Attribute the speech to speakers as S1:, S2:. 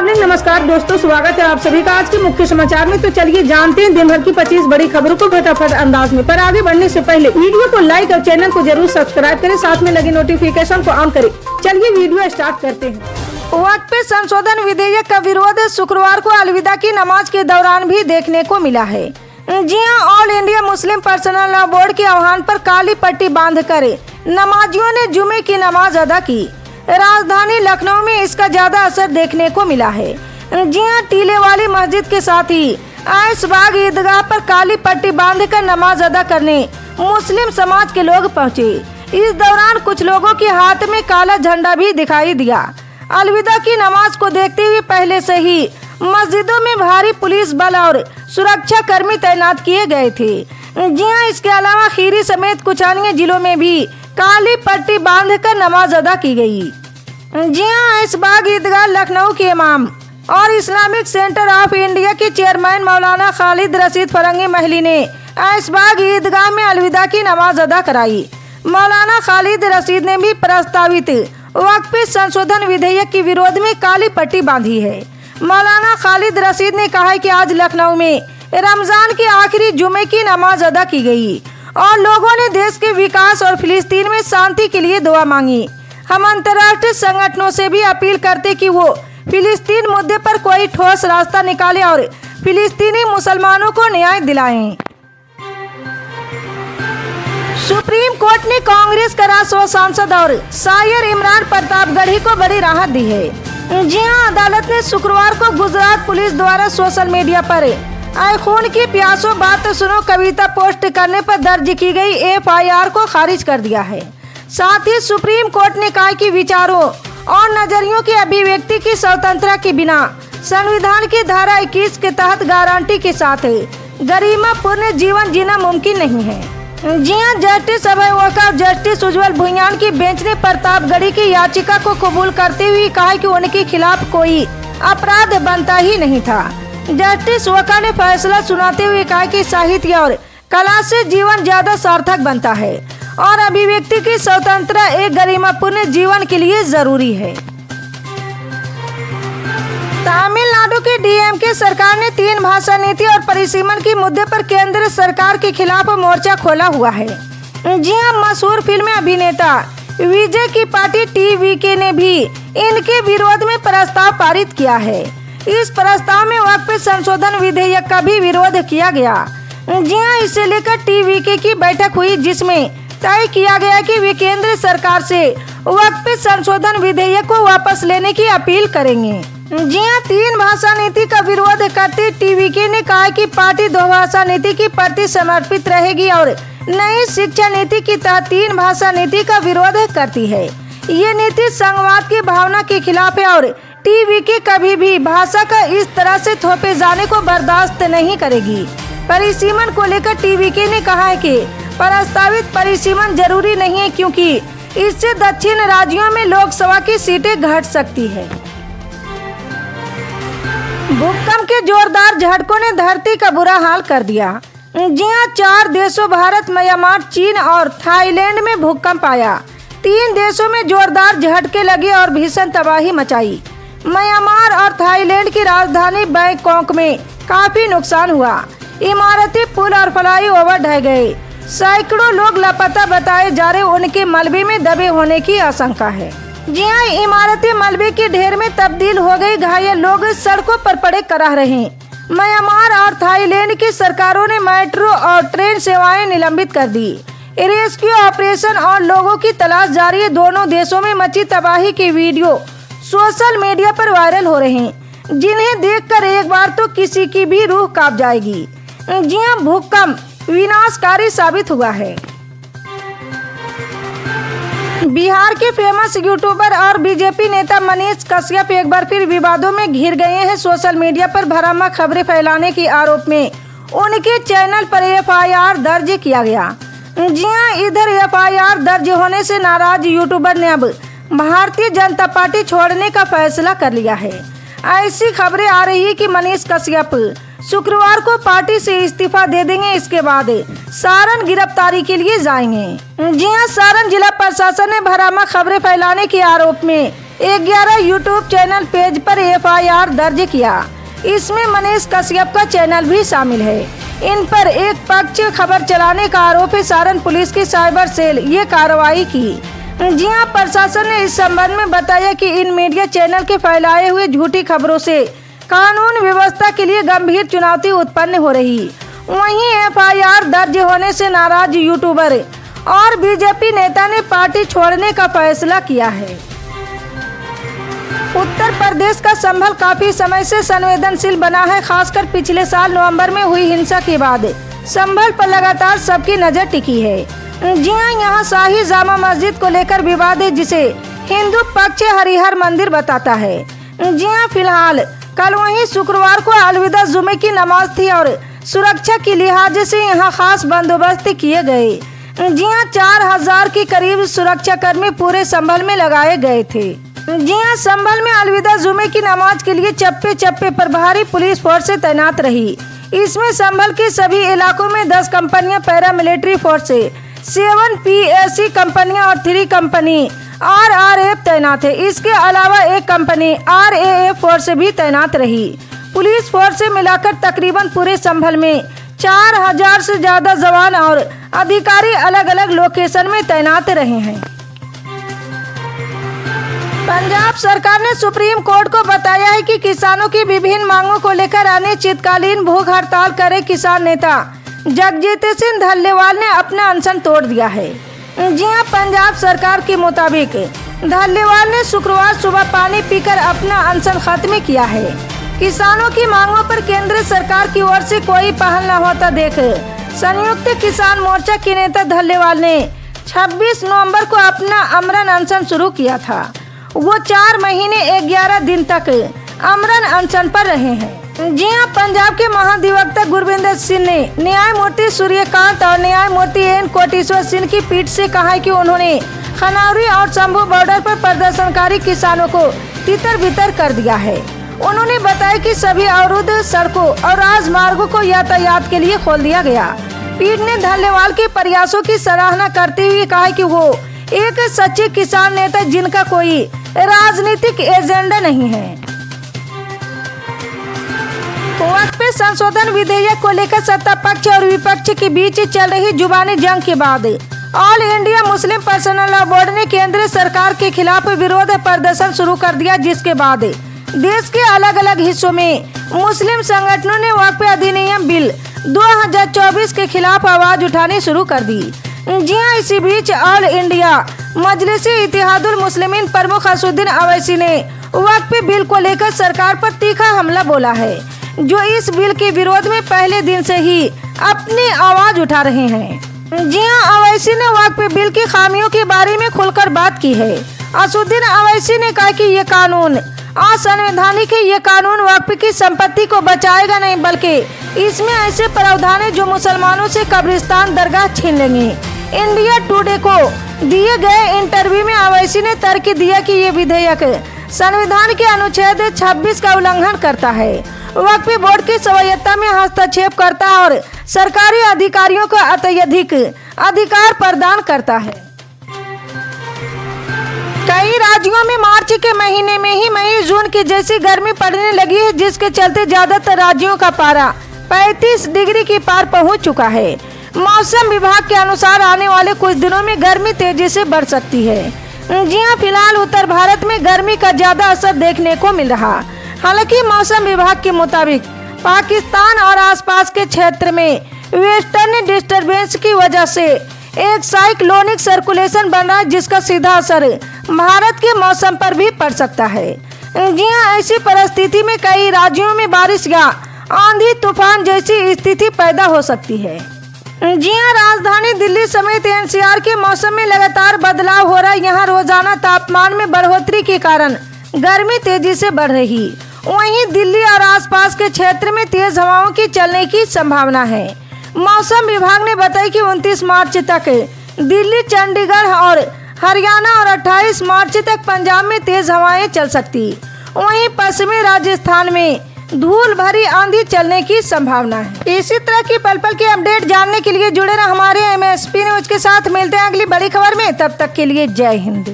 S1: Morning. नमस्कार दोस्तों, स्वागत है आप सभी का आज के मुख्य समाचार में। तो चलिए जानते हैं दिन भर की 25 बड़ी खबरों को फटाफट अंदाज में। पर आगे बढ़ने से पहले वीडियो को लाइक और चैनल को जरूर सब्सक्राइब करें, साथ में लगे नोटिफिकेशन को ऑन करें। चलिए वीडियो स्टार्ट करते हैं। वक्त पे संशोधन विधेयक का विरोध शुक्रवार को अलविदा की नमाज के दौरान भी देखने को मिला है। जी हां, all India Muslim personal law board के आह्वान पर काली पट्टी बांधकर नमाजियों ने जुमे की नमाज अदा की। राजधानी लखनऊ में इसका ज्यादा असर देखने को मिला है। जी हां, टीले वाली मस्जिद के साथ ही ऐशबाग ईदगाह पर काली पट्टी बांधकर नमाज अदा करने मुस्लिम समाज के लोग पहुंचे। इस दौरान कुछ लोगों के हाथ में काला झंडा भी दिखाई दिया। अलविदा की नमाज को देखते हुए पहले से ही मस्जिदों में भारी पुलिस बल और सुरक्षा कर्मी तैनात किए गए थे। जी हां, इसके अलावा खीरी समेत कुछ अन्य जिलों में भी काली पट्टी बांधकर नमाज अदा की गई। जी हां, ऐशबाग ईदगाह लखनऊ के इमाम और इस्लामिक सेंटर ऑफ इंडिया के चेयरमैन मौलाना खालिद रशीद फरंगी महली ने ऐशबाग ईदगाह में अलविदा की नमाज अदा कराई। मौलाना खालिद रशीद ने भी प्रस्तावित वक्फ संशोधन विधेयक के विरोध में काली पट्टी बांधी है। मौलाना खालिद रशीद ने कहा है कि आज लखनऊ में रमजान के आखिरी जुमे की नमाज अदा की गई और लोगों ने देश के विकास और फिलिस्तीन में शांति के लिए दुआ मांगी। हम अंतर्राष्ट्रीय संगठनों से भी अपील करते कि वो फिलिस्तीन मुद्दे पर कोई ठोस रास्ता निकाले और फिलिस्तीनी मुसलमानों को न्याय दिलाएं। सुप्रीम कोर्ट ने कांग्रेस का राष्ट्रीय सांसद और शायर इमरान प्रतापगढ़ी को बड़ी राहत दी है। जी हां, अदालत ने शुक्रवार को गुजरात पुलिस द्वारा सोशल मीडिया पर आए खून की प्यासो बात सुनो कविता पोस्ट करने पर दर्ज की गई एफआईआर को खारिज कर दिया है। साथ ही सुप्रीम कोर्ट ने कहा कि विचारों और नजरियों की अभिव्यक्ति की स्वतंत्रता के बिना संविधान की धारा 21 के तहत गारंटी के साथ गरिमापूर्ण जीवन जीना मुमकिन नहीं है। जी हां, जस्टिस अभय ओका और जस्टिस उज्जवल भुइयान की बेंच ने प्रतापगढ़ी की याचिका को कबूल करते हुए कहा कि उनके खिलाफ कोई अपराध बनता ही नहीं था। जस्टिस ओका ने फैसला सुनाते हुए कहा कि साहित्य और कला से जीवन ज्यादा सार्थक बनता है और अभिव्यक्ति की स्वतंत्रता एक गरिमापूर्ण जीवन के लिए जरूरी है। तमिलनाडु की डीएमके सरकार ने 3 भाषा नीति और परिसीमन की मुद्दे पर केंद्र सरकार के खिलाफ मोर्चा खोला हुआ है। जी हां, मशहूर फिल्म अभिनेता विजय की पार्टी टीवीके ने भी इनके विरोध में प्रस्ताव पारित किया है। इस प्रस्ताव में वक्फ संशोधन विधेयक का भी विरोध किया गया। जी हां, इसे लेकर टीवीके की बैठक हुई जिसमें तय किया गया कि वे केंद्र सरकार से वक्फ संशोधन विधेयक को वापस लेने की अपील करेंगे। जी हां, 3 भाषा नीति का विरोध करते टीवीके ने कहा कि पार्टी 2 भाषा नीति की प्रति समर्पित रहेगी और नई शिक्षा नीति की तहत 3 भाषा नीति का विरोध करती है। ये नीति संघवाद की भावना के खिलाफ है और टीवीके कभी भी भाषा का इस तरह से थोपे जाने को बर्दाश्त नहीं करेगी। परिसीमन को लेकर टीवीके ने कहा है कि प्रस्तावित परिसीमन जरूरी नहीं है क्योंकि इससे दक्षिण राज्यों में लोकसभा की सीटें घट सकती है। भूकंप के जोरदार झटकों ने धरती का बुरा हाल कर दिया। जी हां, 4 देशों भारत, म्यांमार, चीन और थाईलैंड में भूकंप आया। 3 देशों में जोरदार झटके लगे और भीषण तबाही मचाई। म्यांमार और थाईलैंड की राजधानी बैंकॉक में काफी नुकसान हुआ। इमारतें, पुल और फ्लाई ओवर ढह गए। सैकड़ों लोग लापता बताए जा रहे, उनके मलबे में दबे होने की आशंका है। जी हां, इमारतें मलबे के ढेर में तब्दील हो गई। घायल लोग सड़कों पर पड़े कराह रहे। म्यांमार और थाईलैंड की सरकारों ने मेट्रो और ट्रेन सेवाएं निलंबित कर दी। रेस्क्यू ऑपरेशन और लोगों की तलाश जारी है। दोनों देशों में मची तबाही के वीडियो सोशल मीडिया पर वायरल हो रहे हैं, जिन्हें देखकर एक बार तो किसी की भी रूह कांप जाएगी। जी हां, भूकंप विनाशकारी साबित हुआ है। बिहार के फेमस यूट्यूबर और बीजेपी नेता मनीष कश्यप एक बार फिर विवादों में घिर गए हैं। सोशल मीडिया पर भ्रामक खबरें फैलाने के आरोप में उनके चैनल पर एफआईआर दर्ज किया गया। जी हां, इधर एफआईआर दर्ज होने से नाराज यूट्यूबर ने अब भारतीय जनता पार्टी छोड़ने का फैसला कर लिया है। ऐसी खबरें आ रही है कि मनीष कश्यप शुक्रवार को पार्टी से इस्तीफा दे देंगे। इसके बाद सारण गिरफ्तारी के लिए जाएंगे। जी हां, सारण जिला प्रशासन ने भ्रामक खबरें फैलाने के आरोप में 11 यूट्यूब चैनल पेज पर FIR दर्ज किया। इसमें मनीष कश्यप का चैनल भी शामिल है। इन पर एक पक्ष खबर चलाने का आरोप है। सारण पुलिस की साइबर सेल ये कार्रवाई की। जी हां, प्रशासन ने इस संबंध में बताया कि इन मीडिया चैनल के फैलाए हुए झूठी खबरों से कानून व्यवस्था के लिए गंभीर चुनौती उत्पन्न हो रही। वहीं FIR दर्ज होने से नाराज यूट्यूबर और बीजेपी नेता ने पार्टी छोड़ने का फैसला किया है। उत्तर प्रदेश का संभल काफी समय से संवेदनशील बना है। खासकर पिछले साल नवंबर में हुई हिंसा के बाद संभल पर लगातार सबकी नजर टिकी है। जी हां, यहाँ शाही जामा मस्जिद को लेकर विवाद है, जिसे हिंदू पक्ष हरिहर मंदिर बताता है। जी हां, फिलहाल कल वहीं शुक्रवार को अलविदा जुमे की नमाज थी और सुरक्षा की लिहाज से यहाँ खास बंदोबस्त किए गए। जी हां, 4000 के करीब सुरक्षा कर्मी पूरे संभल में लगाए गए थे। जी हां, संभल में अलविदा जुमे की नमाज के लिए चप्पे चप्पे पर भारी पुलिस फोर्स तैनात रही। इसमें संभल के सभी इलाकों में 10 कंपनियां पैरामिलिट्री फोर्स, 7 PSC कंपनियां और 3 कंपनी RRF तैनात है। इसके अलावा एक कंपनी RAF फोर्स भी तैनात रही। पुलिस फोर्स से मिलाकर तकरीबन पूरे संभल में 4000 से ज्यादा जवान और अधिकारी अलग अलग लोकेशन में तैनात रहे हैं। पंजाब सरकार ने सुप्रीम कोर्ट को बताया है कि किसानों की विभिन्न मांगों को लेकर अनिश्चितकालीन भूख हड़ताल करे किसान नेता जगजीत सिंह धल्लेवाल ने अपना अनशन तोड़ दिया है। जी हां, पंजाब सरकार के मुताबिक धल्लेवाल ने शुक्रवार सुबह पानी पीकर अपना अनशन खत्म किया है। किसानों की मांगों पर केंद्र सरकार की ओर से कोई पहल न होता देख संयुक्त किसान मोर्चा के नेता धल्लेवाल ने 26 नवंबर को अपना आमरण अनशन शुरू किया था। वो 4 महीने 11 दिन तक आमरण अनशन पर रहे हैं। जी हां, पंजाब के महाधिवक्ता गुरविंदर सिंह ने न्यायमूर्ति सूर्यकांत और न्यायमूर्ति N कोटेश्वर सिंह की पीठ से कहा है कि उन्होंने खनौरी और शंभू बॉर्डर पर प्रदर्शनकारी किसानों को तितर बितर कर दिया है। उन्होंने बताया कि सभी अवरुद्ध सड़कों और राजमार्गों को यातायात के लिए खोल दिया गया। पीठ ने धल्लेवाल के प्रयासों की सराहना करते हुए कहा कि वो एक सच्चे किसान नेता जिनका कोई राजनीतिक एजेंडा नहीं है। वक्फ संशोधन विधेयक को लेकर सत्ता पक्ष और विपक्ष के बीच चल रही जुबानी जंग के बाद all India Muslim personal law board ने केंद्र सरकार के खिलाफ विरोध प्रदर्शन शुरू कर दिया, जिसके बाद देश के अलग अलग हिस्सों में मुस्लिम संगठनों ने वक्फ अधिनियम बिल 2024 के खिलाफ आवाज उठानी शुरू कर दी। जी हां, इसी बीच ऑल इंडिया मजलिस इत्तेहादुल मुस्लिमीन प्रमुख असदुद्दीन अवैसी ने वक्फ बिल को लेकर सरकार पर तीखा हमला बोला है, जो इस बिल के विरोध में पहले दिन से ही अपनी आवाज उठा रहे हैं। जी हां, अवैसी ने वक्फ बिल की खामियों के बारे में खुलकर बात की है। असदुद्दीन अवैसी ने कहा कि ये कानून असंवैधानिक है। ये कानून वक्फ की संपत्ति को बचाएगा नहीं, बल्कि इसमें ऐसे प्रावधान है जो मुसलमानों से कब्रिस्तान दरगाह छीन लेंगे। इंडिया टुडे को दिए गए इंटरव्यू में अवैसी ने तर्क दिया कि ये विधेयक संविधान के अनुच्छेद 26 का उल्लंघन करता है, वक्फ बोर्ड की स्वायत्तता में हस्तक्षेप करता है और सरकारी अधिकारियों को अत्यधिक अधिकार प्रदान करता है। कई राज्यों में मार्च के महीने में ही मई जून की जैसी गर्मी पड़ने लगी है, जिसके चलते ज्यादातर राज्यों का पारा 35 डिग्री की पार पहुंच चुका है। मौसम विभाग के अनुसार आने वाले कुछ दिनों में गर्मी तेजी से बढ़ सकती है। जी हां, फिलहाल उत्तर भारत में गर्मी का ज्यादा असर देखने को मिल रहा। हालांकि मौसम विभाग के मुताबिक पाकिस्तान और आसपास के क्षेत्र में वेस्टर्न डिस्टरबेंस की वजह से एक साइक्लोनिक सर्कुलेशन बन रहा है, जिसका सीधा असर भारत के मौसम पर भी पड़ सकता है। जी हां, ऐसी परिस्थिति में कई राज्यों में बारिश या आंधी तूफान जैसी स्थिति पैदा हो सकती है। जी हां, राजधानी दिल्ली समेत NCR के मौसम में लगातार बदलाव हो रहा है। यहाँ रोजाना तापमान में बढ़ोतरी के कारण गर्मी तेजी से बढ़ रही। वहीं दिल्ली और आसपास के क्षेत्र में तेज हवाओं की चलने की संभावना है। मौसम विभाग ने बताया कि 29 मार्च तक दिल्ली, चंडीगढ़ और हरियाणा और 28 मार्च तक पंजाब में तेज हवाएं चल सकती। वहीं पश्चिमी राजस्थान में धूल भरी आंधी चलने की संभावना है। इसी तरह की पल पल की अपडेट जानने के लिए जुड़े रहे हमारे MSP न्यूज के साथ। मिलते हैं अगली बड़ी खबर में, तब तक के लिए जय हिंद।